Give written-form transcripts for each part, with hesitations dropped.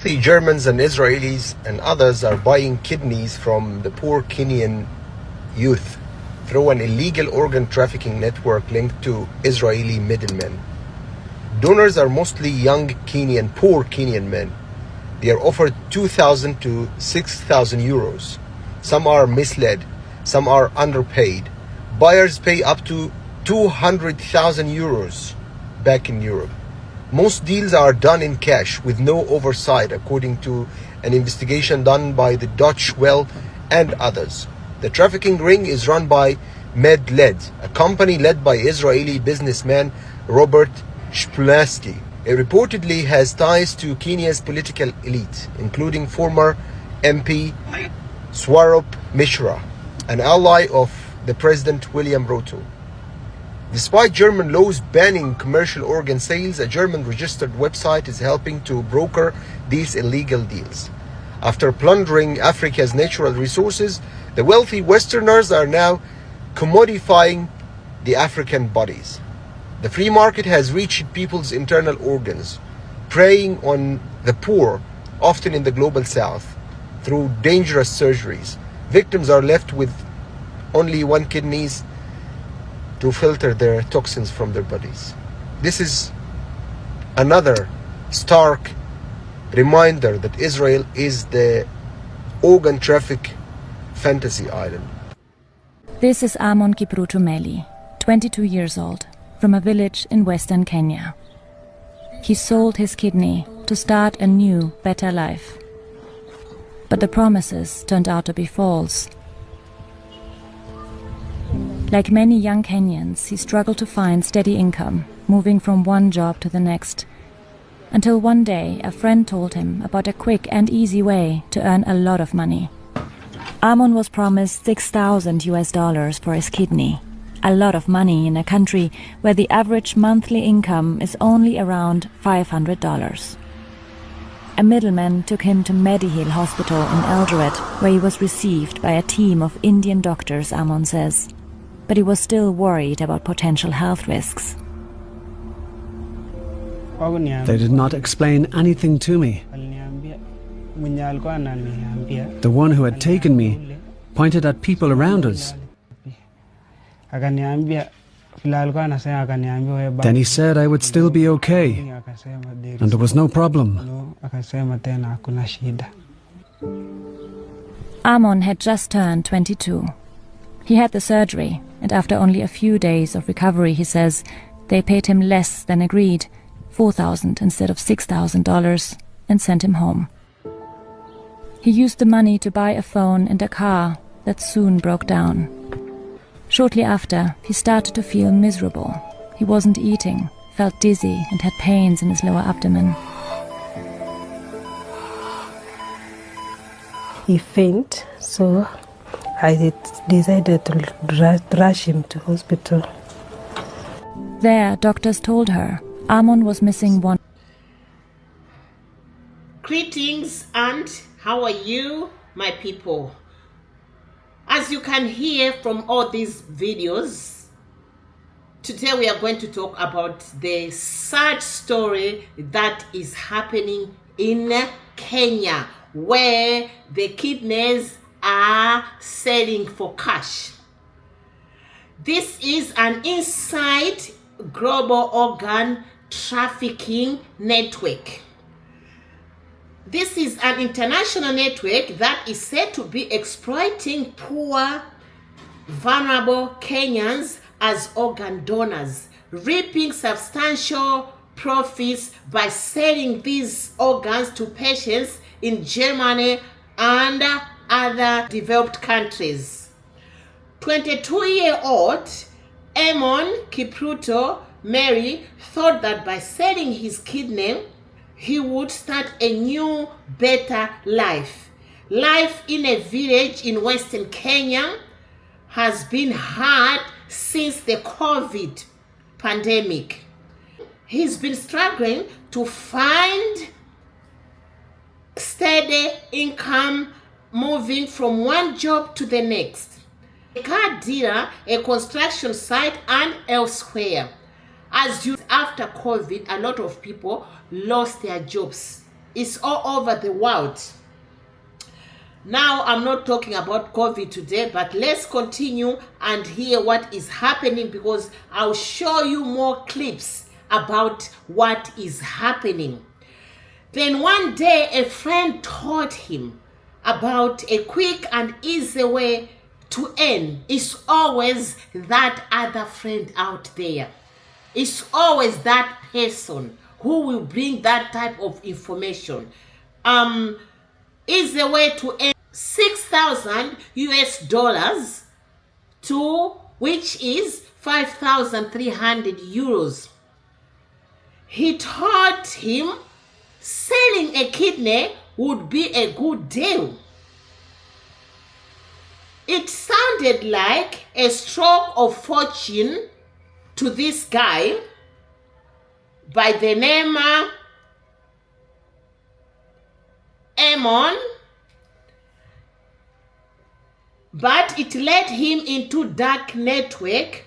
wealthy Germans and Israelis and others are buying kidneys from the poor Kenyan youth through an illegal organ trafficking network linked to Israeli middlemen. Donors are mostly young poor Kenyan men. They are offered 2,000 to 6,000 euros. Some are misled, some are underpaid. Buyers pay up to 200,000 euros back in Europe. Most deals are done in cash with no oversight, according to an investigation done by the Dutch Well and others. The trafficking ring is run by Medled, a company led by Israeli businessman Robert Shpulansky. It reportedly has ties to Kenya's political elite, including former MP Swarup Mishra, an ally of the President William Ruto. Despite German laws banning commercial organ sales, a German registered website is helping to broker these illegal deals. After plundering Africa's natural resources, the wealthy Westerners are now commodifying the African bodies. The free market has reached people's internal organs, preying on the poor, often in the global south, through dangerous surgeries. Victims are left with only one kidneys to filter their toxins from their bodies. This is another stark reminder that Israel is the organ traffic fantasy island. This is Amon Kipruto Meli, 22 years old, from a village in western Kenya. He sold his kidney to start a new, better life. But the promises turned out to be false. Like many young Kenyans, he struggled to find steady income, moving from one job to the next, until one day a friend told him about a quick and easy way to earn a lot of money. Amon was promised $6,000 for his kidney, a lot of money in a country where the average monthly income is only around $500. A middleman took him to Medihill Hospital in Eldoret, where he was received by a team of Indian doctors, Amon says. But he was still worried about potential health risks. They did not explain anything to me. The one who had taken me pointed at people around us. Then he said I would still be okay, and there was no problem. Amon had just turned 22. He had the surgery, and after only a few days of recovery, he says, they paid him less than agreed, $4,000 instead of $6,000, and sent him home. He used the money to buy a phone and a car that soon broke down. Shortly after, he started to feel miserable. He wasn't eating, felt dizzy, and had pains in his lower abdomen. He fainted, so I decided to rush him to hospital. There, doctors told her Amon was missing one. Greetings and how are you, my people? As you can hear from all these videos, today we are going to talk about the sad story that is happening in Kenya, where the kidneys are selling for cash. This is an inside global organ trafficking network. This is an international network that is said to be exploiting poor, vulnerable Kenyans as organ donors, reaping substantial profits by selling these organs to patients in Germany and other developed countries. 22-year-old Amon Kipruto Mary thought that by selling his kidney, he would start a new, better life. Life in a village in Western Kenya has been hard since the COVID pandemic. He's been struggling to find steady income, moving from one job to the next. A car dealer, a construction site, and elsewhere. As you after COVID, a lot of people lost their jobs. It's all over the world. Now, I'm not talking about COVID today, but let's continue and hear what is happening, because I'll show you more clips about what is happening. Then one day, a friend taught him about a quick and easy way to earn. It's always that other friend out there. It's always that person who will bring that type of information. Is the way to earn 6,000 US dollars, to which is 5,300 euros. He taught him selling a kidney would be a good deal. It sounded like a stroke of fortune to this guy by the name Amon, but it led him into dark network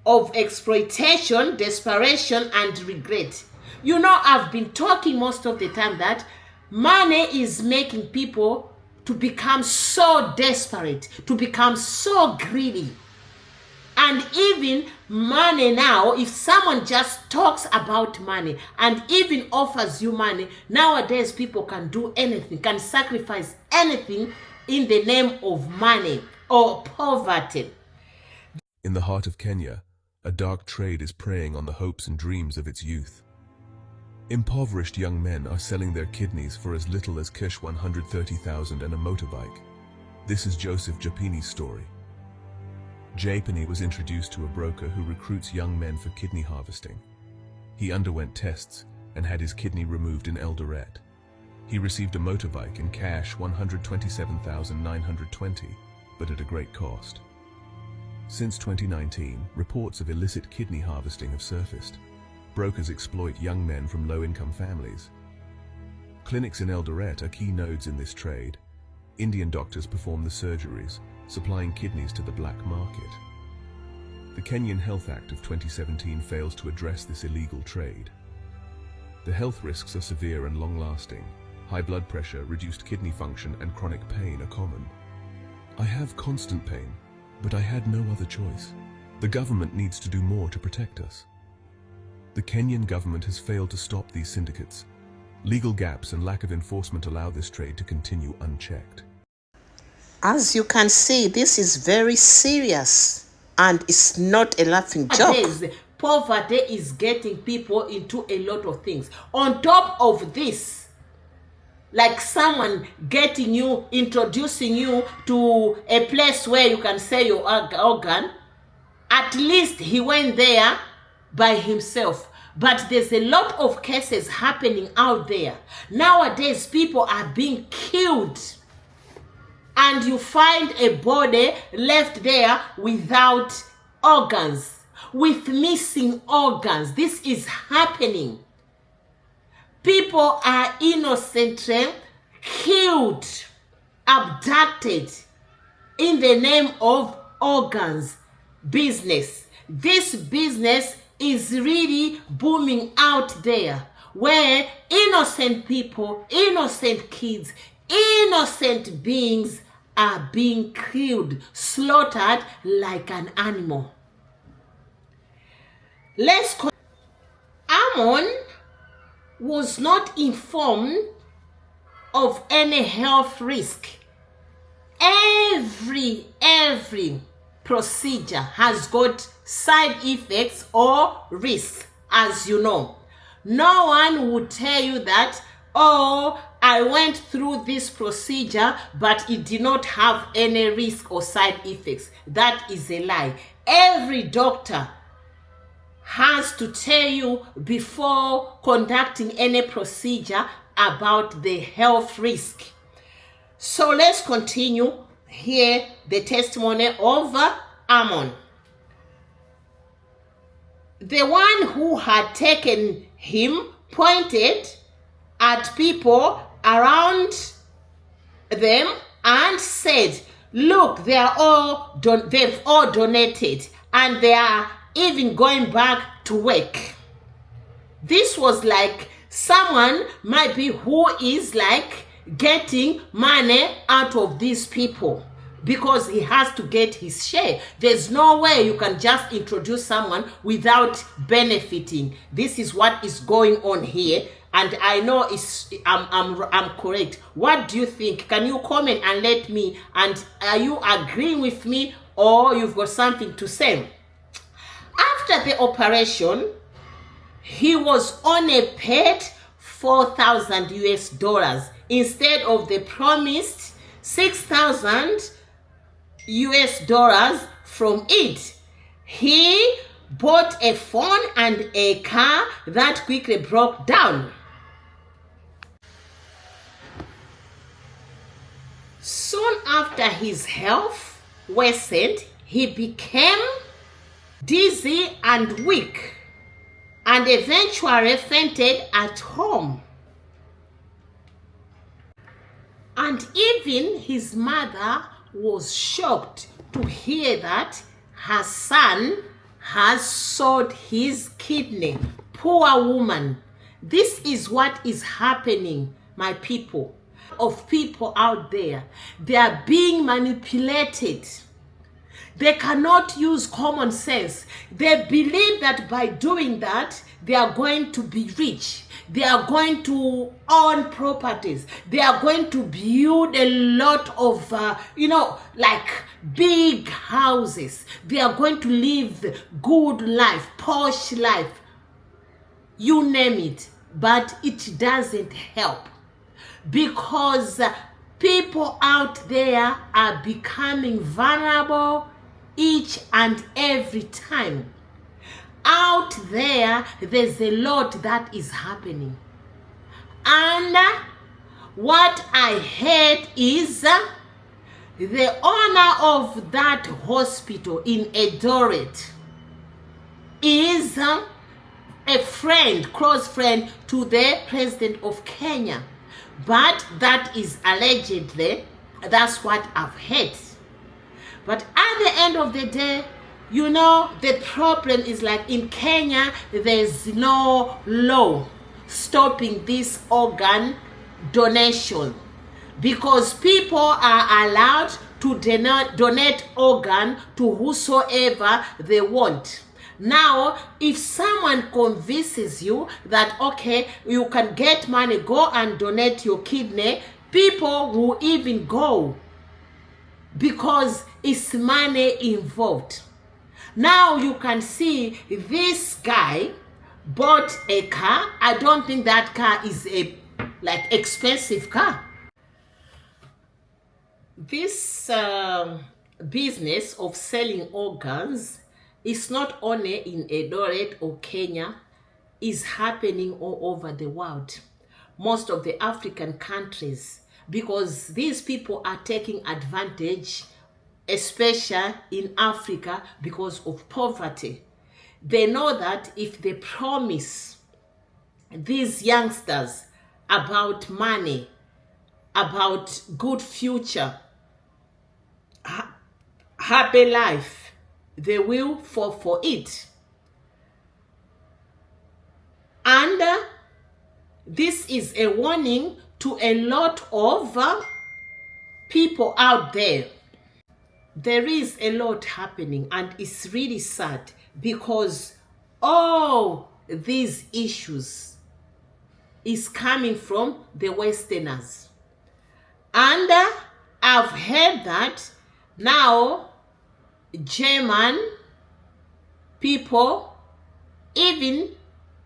of exploitation, desperation, and regret. You know, I've been talking most of the time that money is making people to become so desperate, to become so greedy. And even money now, if someone just talks about money and even offers you money, nowadays people can do anything, can sacrifice anything in the name of money or poverty. In the heart of Kenya, a dark trade is preying on the hopes and dreams of its youth. Impoverished young men are selling their kidneys for as little as Kish 130,000 and a motorbike. This is Joseph Japini's story. Japini was introduced to a broker who recruits young men for kidney harvesting. He underwent tests and had his kidney removed in Eldoret. He received a motorbike and cash 127,920, but at a great cost. Since 2019, reports of illicit kidney harvesting have surfaced. Brokers exploit young men from low-income families. Clinics in Eldoret are key nodes in this trade. Indian doctors perform the surgeries, supplying kidneys to the black market. The Kenyan Health Act of 2017 fails to address this illegal trade. The health risks are severe and long-lasting. High blood pressure, reduced kidney function, and chronic pain are common. I have constant pain, but I had no other choice. The government needs to do more to protect us. The Kenyan government has failed to stop these syndicates. Legal gaps and lack of enforcement allow this trade to continue unchecked. As you can see, this is very serious and it's not a laughing joke. Poverty is getting people into a lot of things. On top of this, like someone getting you, introducing you to a place where you can sell your organ, at least he went there by himself. But there's a lot of cases happening out there. Nowadays, people are being killed. And you find a body left there without organs, with missing organs. This is happening. People are innocently killed, abducted in the name of organs business. This business is really booming out there, where innocent people, innocent kids, innocent beings are being killed, slaughtered like an animal. Amon was not informed of any health risk. Every procedure has got side effects or risks, as you know. No one would tell you that, oh, I went through this procedure, but it did not have any risk or side effects. That is a lie. Every doctor has to tell you before conducting any procedure about the health risk. So let's continue here the testimony of Amon. The one who had taken him pointed at people around them and said, look, they've all donated and they are even going back to work. This was like Someone might be who is like getting money out of these people because he has to get his share. There's no way you can just introduce someone without benefiting. This is what is going on here, and I know I'm correct. What do you think? Can you comment and let me, and are you agreeing with me or you've got something to say? After the operation, he was only paid $4,000 US instead of the promised $6,000 US from it. He bought a phone and a car that quickly broke down. Soon after his health worsened, he became dizzy and weak, and eventually fainted at home. And even his mother was shocked to hear that her son has sold his kidney. Poor woman. This is what is happening, my people. Of people out there, they are being manipulated. They cannot use common sense. They believe that by doing that, they are going to be rich. They are going to own properties. They are going to build a lot of, like big houses. They are going to live good life, posh life. You name it. But it doesn't help. Because people out there are becoming vulnerable each and every time. Out there, there's a lot that is happening. And what I heard is the owner of that hospital in Eldoret is a friend, close friend to the president of Kenya. But that is allegedly, that's what I've heard. But at the end of the day, the problem is like in Kenya, there's no law stopping this organ donation because people are allowed to donate organ to whosoever they want. Now, if someone convinces you that, okay, you can get money, go and donate your kidney, people will even go because it's money involved. Now you can see this guy bought a car. I don't think that car is a expensive car. This business of selling organs is not only in Eldoret or Kenya, is happening all over the world. Most of the African countries, because these people are taking advantage, especially in Africa, because of poverty. They know that if they promise these youngsters about money, about good future, happy life, they will fall for it. And this is a warning to a lot of people out there. There is a lot happening, and it's really sad because all these issues is coming from the Westerners. And I've heard that now German people, even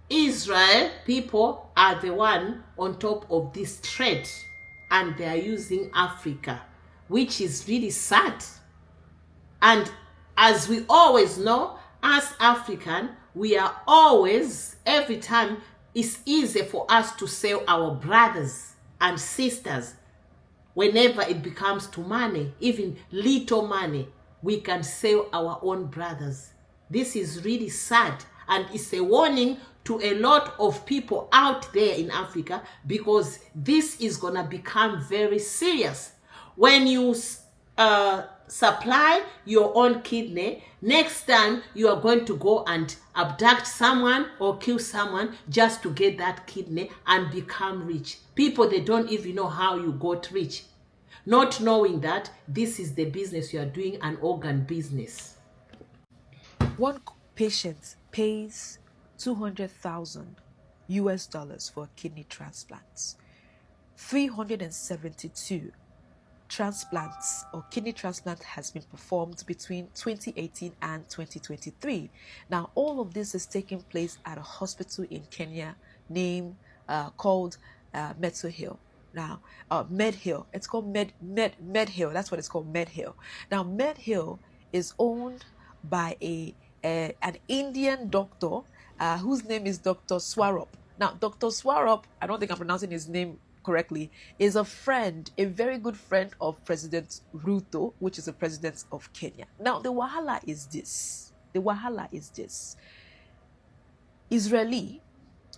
Israel people, are the one on top of this threat, and they are using Africa, which is really sad. And as we always know, as African, we are always, every time, it's easy for us to sell our brothers and sisters whenever it becomes to money, even little money. We can sell our own brothers. This is really sad, and it's a warning to a lot of people out there in Africa, because this is gonna become very serious. When you supply your own kidney, next time you are going to go and abduct someone or kill someone just to get that kidney and become rich. People, they don't even know how you got rich, not knowing that this is the business you are doing, an organ business. One patient pays 200,000 US dollars for kidney transplants. 372 transplants or kidney transplant has been performed between 2018 and 2023. Now, all of this is taking place at a hospital in Kenya named called Medhill. Now, Medhill. It's called Medhill. That's what it's called, Medhill. Now, Medhill is owned by an Indian doctor whose name is Dr. Swarup. Now, Dr. Swarup, I don't think I'm pronouncing his name correctly, is a friend, a very good friend of President Ruto, which is the president of Kenya. Now, the wahala is this. Israeli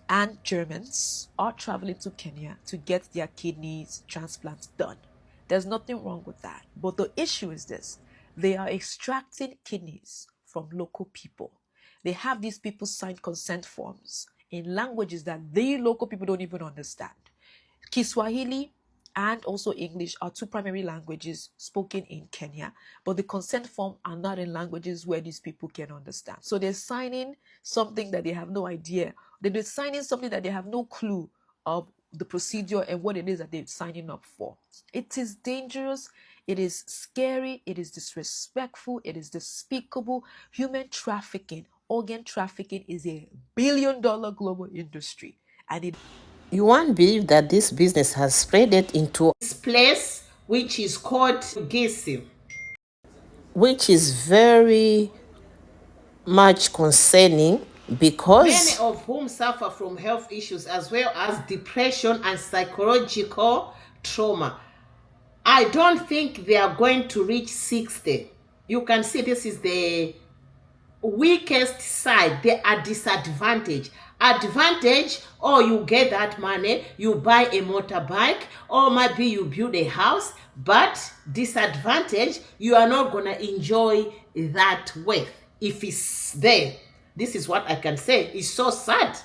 and Germans are traveling to Kenya to get their kidneys transplants done. There's nothing wrong with that. But the issue is this. They are extracting kidneys from local people. They have these people sign consent forms in languages that the local people don't even understand. Kiswahili and also English are two primary languages spoken in Kenya, but the consent form are not in languages where these people can understand. So they're signing something that they have no idea. They're signing something that they have no clue of the procedure and what it is that they're signing up for. It is dangerous. It is scary. It is disrespectful. It is despicable. Human trafficking, organ trafficking is a billion-dollar global industry. And you won't believe that this business has spread it into this place which is called deceive, which is very much concerning because many of whom suffer from health issues as well as depression and psychological trauma. I don't think they are going to reach 60. You can see this is the weakest side. They are disadvantaged. Advantage, or you get that money, you buy a motorbike, or maybe you build a house. But disadvantage, you are not gonna enjoy that wealth if it's there. This is what I can say. It's so sad.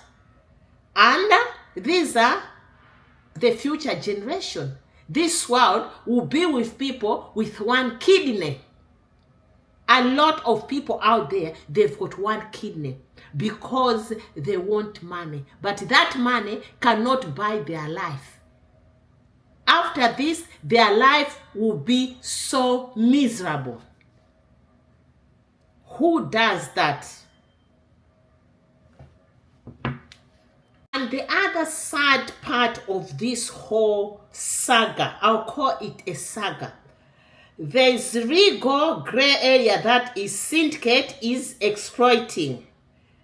And these are the future generation. This world will be with people with one kidney. A lot of people out there, they've got one kidney because they want money. But that money cannot buy their life. After this, their life will be so miserable. Who does that? And the other sad part of this whole saga, I'll call it a saga, there's legal gray area that is syndicate is exploiting.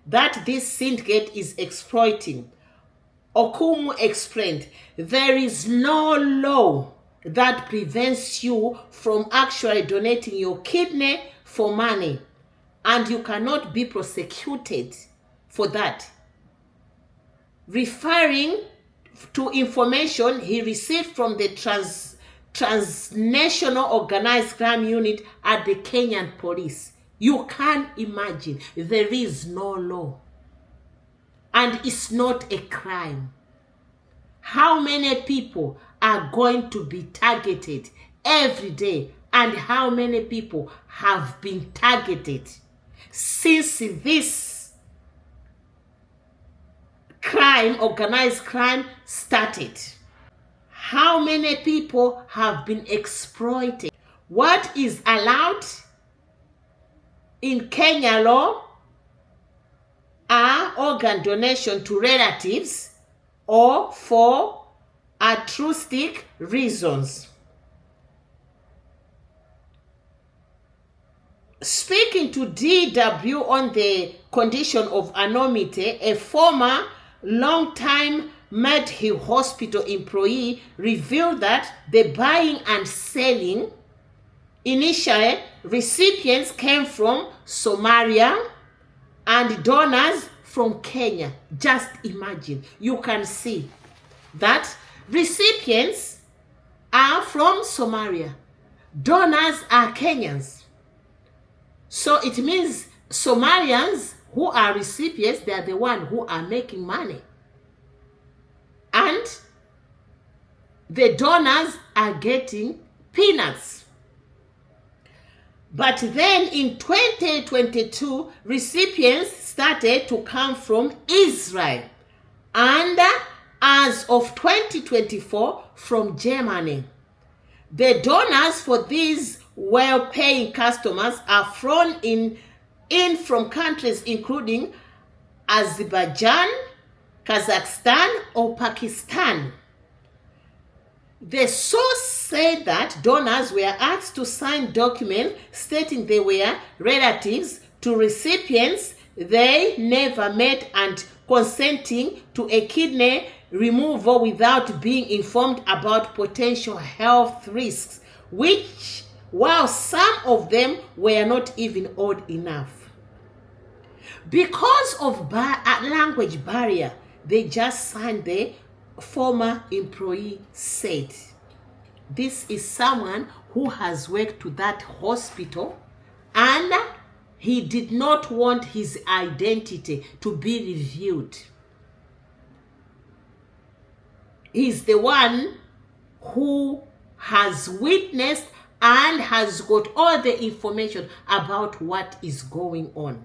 That this syndicate is exploiting. Okumu explained, there is no law that prevents you from actually donating your kidney for money, and you cannot be prosecuted for that. Referring to information he received from the transnational organized crime unit at the Kenyan police. You can't imagine. There is no law. And it's not a crime. How many people are going to be targeted every day? And how many people have been targeted since this crime, organized crime, started? How many people have been exploited? What is allowed in Kenya law are organ donation to relatives or for altruistic reasons. Speaking to DW on the condition of anonymity, a former long-time Medhill Hospital employee revealed that the buying and selling, initially, recipients came from Somalia and donors from Kenya. Just imagine. You can see that recipients are from Somalia, donors are Kenyans. So it means Somalians who are recipients, they are the ones who are making money. And the donors are getting peanuts. But then in 2022, recipients started to come from Israel. And as of 2024, from Germany. The donors for these well-paying customers are flown in from countries including Azerbaijan, Kazakhstan, or Pakistan. The source said that donors were asked to sign documents stating they were relatives to recipients they never met and consenting to a kidney removal without being informed about potential health risks, which, while some of them were not even old enough. Because of language barrier, they just signed, the former employee said. This is someone who has worked to that hospital and he did not want his identity to be revealed. He's the one who has witnessed and has got all the information about what is going on.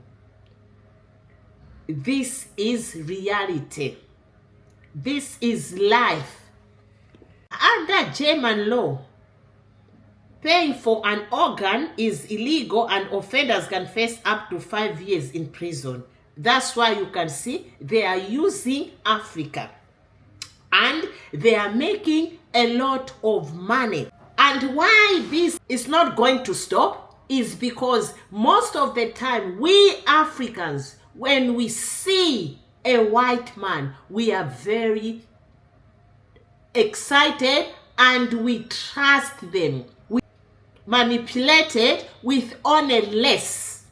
This is reality. This is life. Under German law, paying for an organ is illegal and offenders can face up to 5 years in prison. That's why you can see they are using Africa. And they are making a lot of money. And why this is not going to stop is because most of the time we Africans, when we see a white man, we are very excited and we trust them. We manipulated with only less.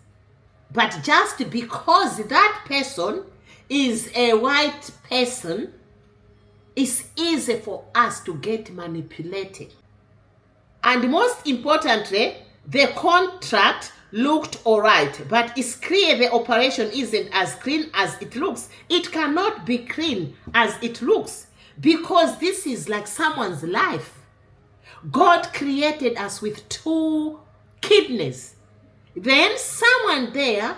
But just because that person is a white person, it's easy for us to get manipulated. And most importantly, the contract looked alright, but it's clear the operation isn't as clean as it looks. It cannot be clean as it looks because this is like someone's life. God created us with 2 kidneys. Then someone there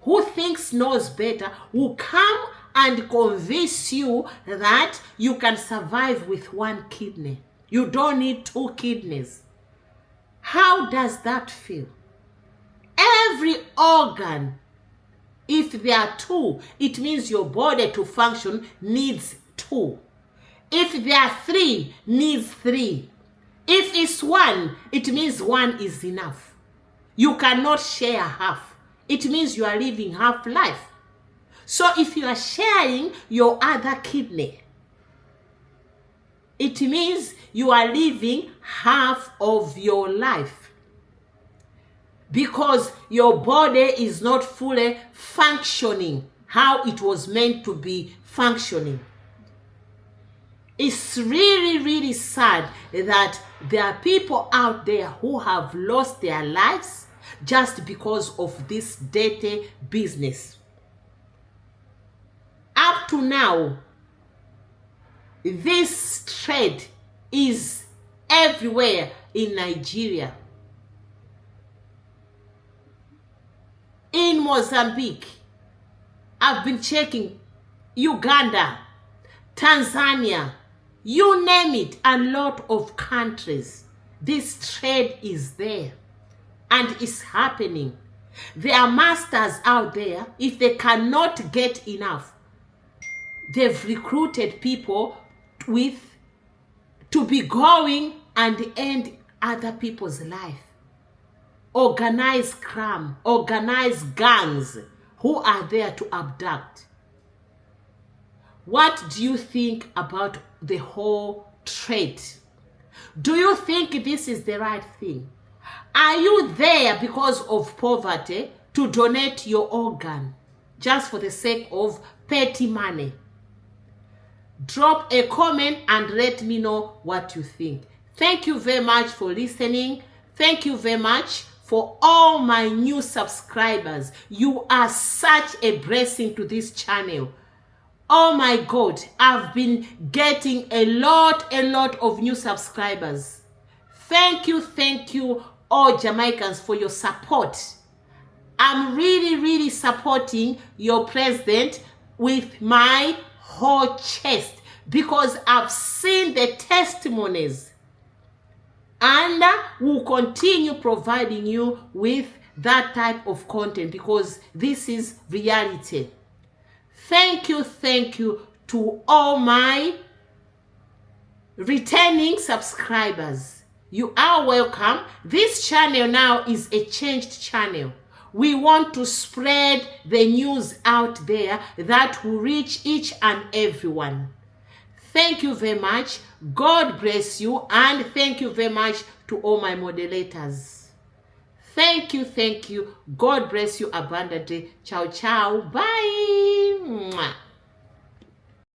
who thinks knows better will come and convince you that you can survive with 1 kidney. You don't need 2 kidneys. How does that feel? Every organ, if there are 2, it means your body to function needs 2. If there are 3, needs 3. If it's 1, it means 1 is enough. You cannot share half. It means you are living half life. So if you are sharing your other kidney, it means you are living half of your life because your body is not fully functioning how it was meant to be functioning. It's really, really sad that there are people out there who have lost their lives just because of this dirty business. Up to now, this trade is everywhere in Nigeria, in Mozambique, I've been checking, Uganda, Tanzania, you name it, a lot of countries. This trade is there and it's happening. There are masters out there, if they cannot get enough, they've recruited people to be going and end other people's life. Organized crime, organized gangs who are there to abduct. What do you think about the whole trade? Do you think this is the right thing? Are you there because of poverty to donate your organ just for the sake of petty money? Drop a comment and let me know what you think. Thank you very much for listening. Thank you very much for all my new subscribers. You are such a blessing to this channel. Oh my God, I've been getting a lot of new subscribers. Thank you, all Jamaicans, for your support. I'm really supporting your president with my whole chest because I've seen the testimonies, and will continue providing you with that type of content because this is reality. Thank you to all my returning subscribers. You are welcome. This channel now is a changed channel. We want to spread the news out there that will reach each and everyone. Thank you very much. God bless you, and thank you very much to all my moderators. Thank you. God bless you abundantly. Ciao, ciao. Bye. Mwah.